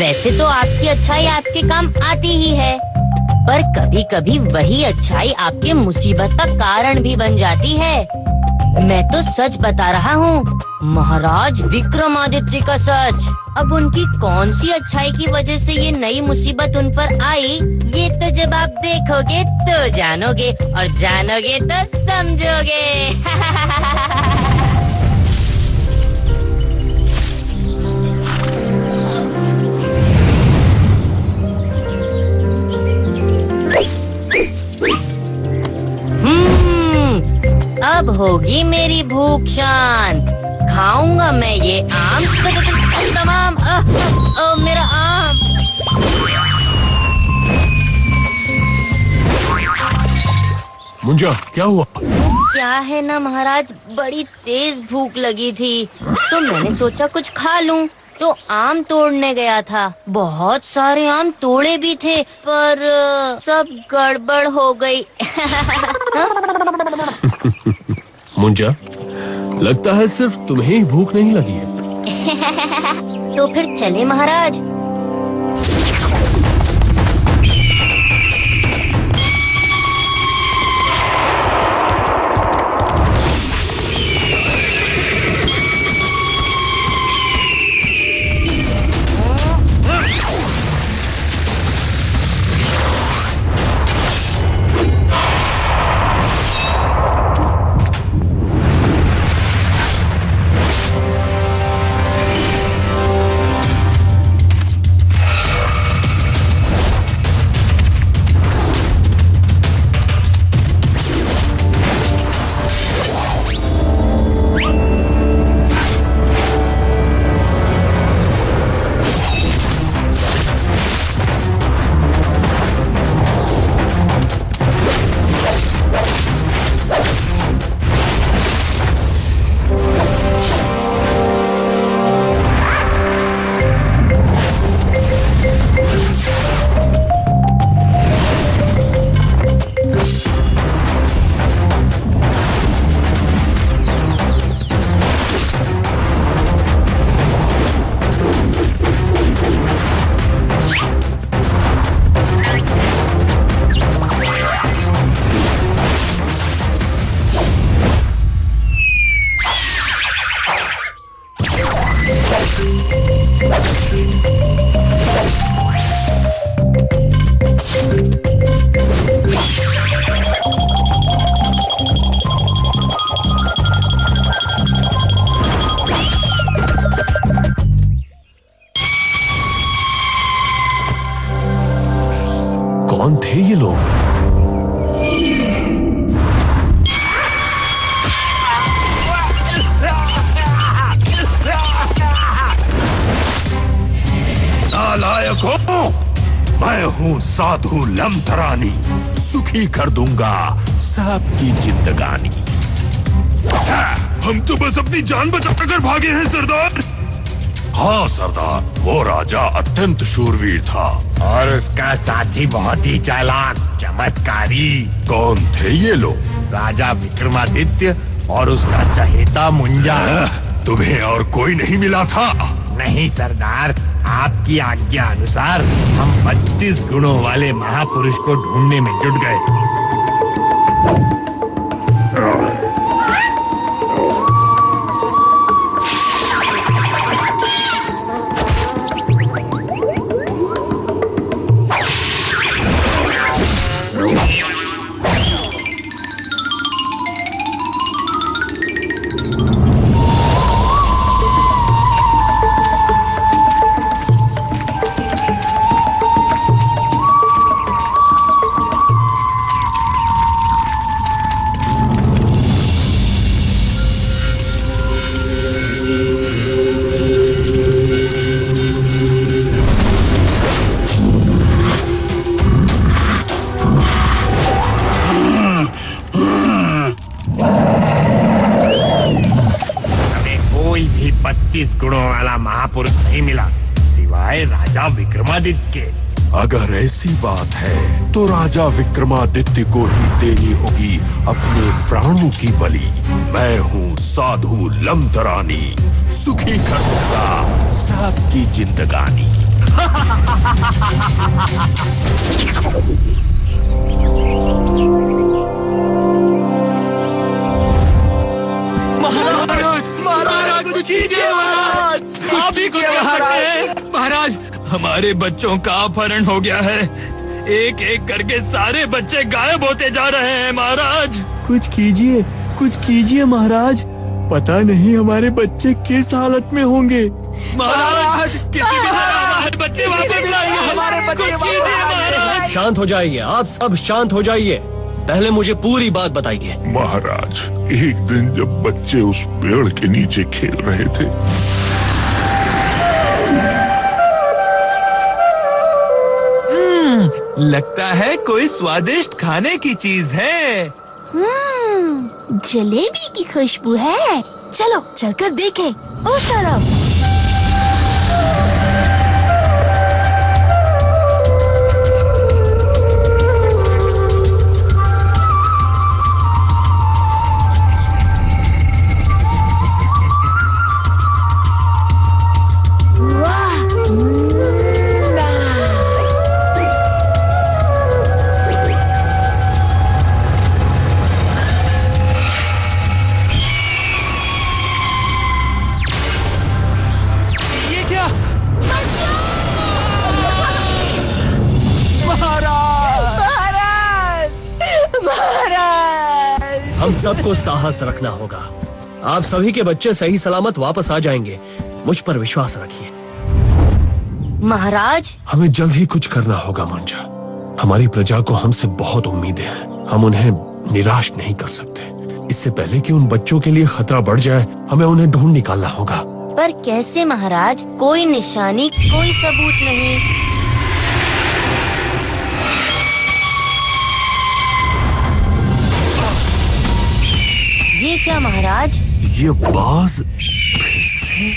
वैसे तो आपकी अच्छाई आपके काम आती ही है, पर कभी कभी वही अच्छाई आपके मुसीबत का कारण भी बन जाती है। मैं तो सच बता रहा हूँ, महाराज विक्रमादित्य का सच। अब उनकी कौन सी अच्छाई की वजह से ये नई मुसीबत उन पर आई, ये तो जब आप देखोगे तो जानोगे, और जानोगे तो समझोगे। अब होगी मेरी भूख शांत। खाऊंगा मैं ये आम तमाम। मेरा आम। मुंजा, क्या हुआ? क्या है ना महाराज, बड़ी तेज भूख लगी थी तो मैंने सोचा कुछ खा लूं, तो आम तोड़ने गया था। बहुत सारे आम तोड़े भी थे, पर सब गड़बड़ हो गई। मुंजा, लगता है सिर्फ तुम्हें ही भूख नहीं लगी है। तो फिर चले महाराज। कौन थे ये लोग? नालायकों, मैं हूँ साधु लमथरानी, सुखी कर दूंगा सबकी जिंदगानी। हम तो बस अपनी जान बचाकर भागे हैं सरदार। हाँ सरदार, वो राजा अत्यंत शूरवीर था और उसका साथी बहुत ही चालाक चमत्कारी। कौन थे ये लोग? राजा विक्रमादित्य और उसका चहेता मुंजा। तुम्हें और कोई नहीं मिला था? नहीं सरदार, आपकी आज्ञा अनुसार हम 32 गुणों वाले महापुरुष को ढूंढने में जुट गए। भी 32 गुणों वाला महापुरुष नहीं मिला सिवाय राजा विक्रमादित्य के। अगर ऐसी बात है तो राजा विक्रमादित्य को ही देनी होगी अपने प्राणों की बलि। मैं हूँ साधु लमथरानी, सुखी कर दूंगा सबकी जिंदगानी। महाराज कुछ कीजिए महाराज, आप ही कुछ कर सकते हैं। महाराज, हमारे बच्चों का अपहरण हो गया है। एक एक करके सारे बच्चे गायब होते जा रहे हैं महाराज। कुछ कीजिए महाराज, पता नहीं हमारे बच्चे किस हालत में होंगे। महाराज, किसी भी तरह हमारे बच्चे वापस लाइए। हमारे बच्चे कुछ कीजिए महाराज। शांत हो जाइए, आप सब शांत हो जाइए। पहले मुझे पूरी बात बताइए। महाराज, एक दिन जब बच्चे उस पेड़ के नीचे खेल रहे थे, लगता है कोई स्वादिष्ट खाने की चीज है। जलेबी की खुशबू है। चलो चलकर देखें उस तरफ। हम सबको साहस रखना होगा। आप सभी के बच्चे सही सलामत वापस आ जाएंगे, मुझ पर विश्वास रखिए। महाराज, हमें जल्द ही कुछ करना होगा मुंजा। हमारी प्रजा को हमसे बहुत उम्मीदें हैं, हम उन्हें निराश नहीं कर सकते। इससे पहले कि उन बच्चों के लिए खतरा बढ़ जाए, हमें उन्हें ढूंढ निकालना होगा। पर कैसे महाराज? कोई निशानी, कोई सबूत नहीं। ये क्या महाराज? ये बाज फिर से?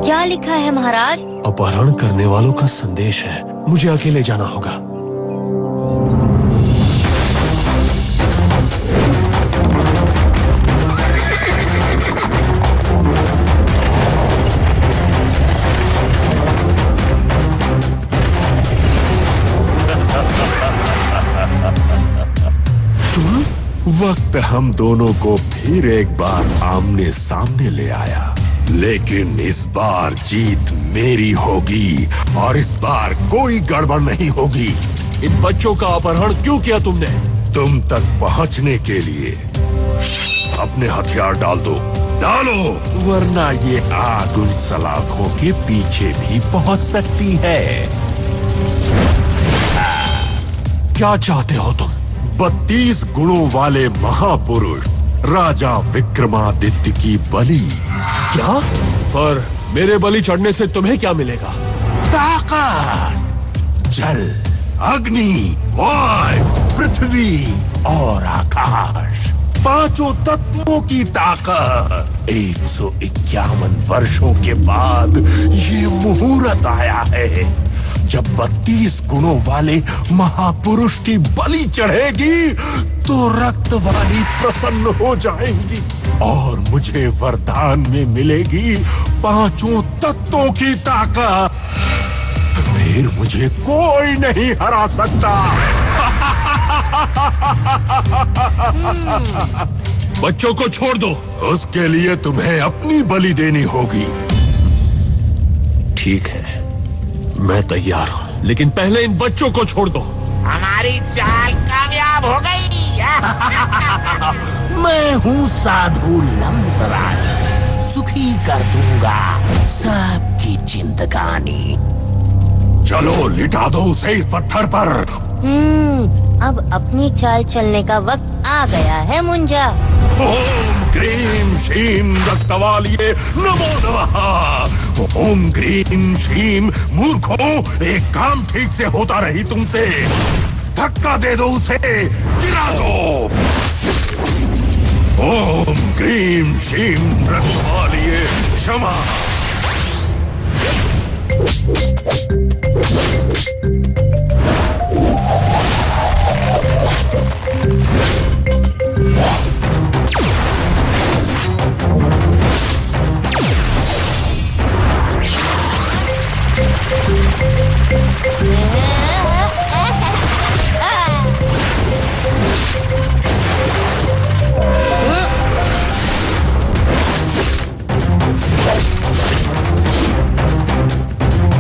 क्या लिखा है महाराज? अपहरण करने वालों का संदेश है। मुझे अकेले जाना होगा। वक्त हम दोनों को फिर एक बार आमने सामने ले आया, लेकिन इस बार जीत मेरी होगी और इस बार कोई गड़बड़ नहीं होगी। इन बच्चों का अपहरण क्यों किया तुमने? तुम तक पहुंचने के लिए अपने हथियार डाल दो, डालो, वरना ये आग उन सलाखों के पीछे भी पहुंच सकती है। क्या चाहते हो तुम? 32 गुणों वाले महापुरुष राजा विक्रमादित्य की बलि। क्या? पर मेरे बलि चढ़ने से तुम्हें क्या मिलेगा? ताकत, जल, अग्नि, वायु, पृथ्वी और आकाश, पांचों तत्वों की ताकत। 151 वर्षों के बाद ये मुहूर्त आया है जब 32 गुणों वाले महापुरुष की बलि चढ़ेगी तो रक्त वाली प्रसन्न हो जाएंगी और मुझे वरदान में मिलेगी पांचों तत्वों की ताकत। फिर मुझे कोई नहीं हरा सकता। बच्चों को छोड़ दो। उसके लिए तुम्हें अपनी बलि देनी होगी। ठीक है, मैं तैयार हूँ, लेकिन पहले इन बच्चों को छोड़ दो। हमारी चाल कामयाब हो गई। मैं हूँ साधु लंतरानी, सुखी कर दूंगा सबकी जिंदगानी। चलो लिटा दो उसे इस पत्थर पर। अब अपनी चाल चलने का वक्त आ गया है मुंजा। ओम क्रीम श्रीम रक्तवालिये नमो नमः। ओम क्रीम श्रीम मूर्खों, एक काम ठीक से होता रही तुमसे। धक्का दे दो उसे, गिरा दो। ओम क्रीम श्रीम रक्तवालिये क्षमा।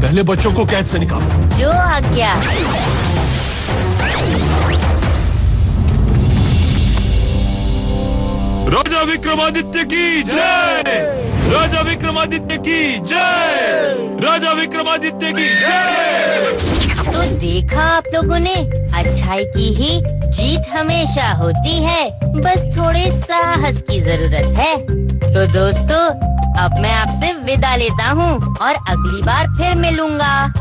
पहले बच्चों को कैद से निकालो। जो आज्ञा। राजा विक्रमादित्य की जय, राजा विक्रमादित्य की जय, राजा विक्रमादित्य की जय। तो देखा आप लोगों ने, अच्छाई की ही जीत हमेशा होती है, बस थोड़े साहस की जरूरत है। तो दोस्तों, अब मैं आपसे विदा लेता हूँ और अगली बार फिर मिलूंगा।